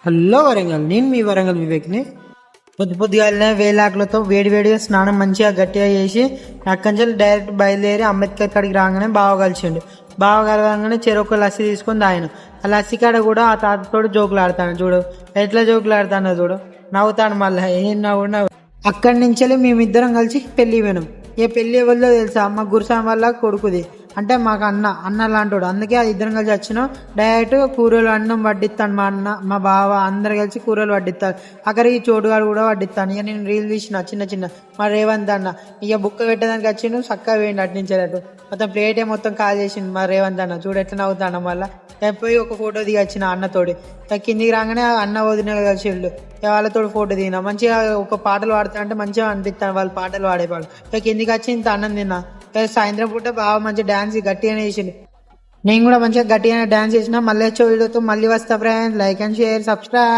Hello Warangal, నేను మీ వరంగల్ వివేక్ని. పొద్దుగాలనే వేలాకులతో వేడివేడిగా స్నానం మంచిగా గట్టిగా చేసి అక్కడి నుంచి డైరెక్ట్ బయలుదేరి అంబేద్కర్ కాడికి రాగానే బావ కలిసిండు. బావ కలవగానే చెరొక లస్సీ తీసుకొని తాగిన. ఆ లస్సీ కాడ కూడా ఆ తాతతోడు జోకులు ఆడతాను చూడు, ఎట్లా జోకులు ఆడతానో చూడు, నవ్వుతాను మళ్ళీ ఏం నవ్వు. అక్కడి నుంచి మేమిద్దరం కలిసి పెళ్లి పోయినాం. ఏ పెళ్లి ఎవరిదో తెలుసా? మా గురుసాం వల్ల కొడుకుది, అంటే మాకు అన్న లాంటోడు. అందుకే అది ఇద్దరం కలిసి వచ్చినాం. డైరెక్ట్ కూరలు అన్నం వడ్డిస్తాను మా అన్న, మా బావ అందరు కలిసి కూరలు వడ్డిస్తారు. అక్కడికి చోటుగాడు కూడా వడ్డిస్తాను. ఇక నేను రీల్ తీసిన చిన్న చిన్న మా రేవంత్ అన్న ఇక బుక్క పెట్టడానికి వచ్చిండు. చక్కగా వేయండి అట్నుంచేటట్టు మొత్తం ప్లేటే మొత్తం కాల్ చేసిండు మా రేవంత్ అన్న. చూడు ఎట్లా నవ్వుతాను. మళ్ళీ పోయి ఒక ఫోటో దిగి వచ్చిన అన్నతోడి. కిందికి రాగానే అన్న వదిన కలిసిండు. వాళ్ళతోటి ఫోటో దిగిన. మంచిగా ఒక పాటలు పాడుతా అంటే మంచిగా అనిపిస్తాను వాళ్ళు పాటలు పాడేవాళ్ళు. కిందికి వచ్చి ఇంత అన్నం తిన్నా. సాయంత్రం పూట బాగా మంచిగా డాన్స్ గట్టిగానే చేసిండు. నేను కూడా మంచిగా గట్టిగానే డాన్స్ చేసిన. మళ్ళీ వచ్చే వీడియోతో మళ్ళీ వస్తా friends. Like and share, subscribe.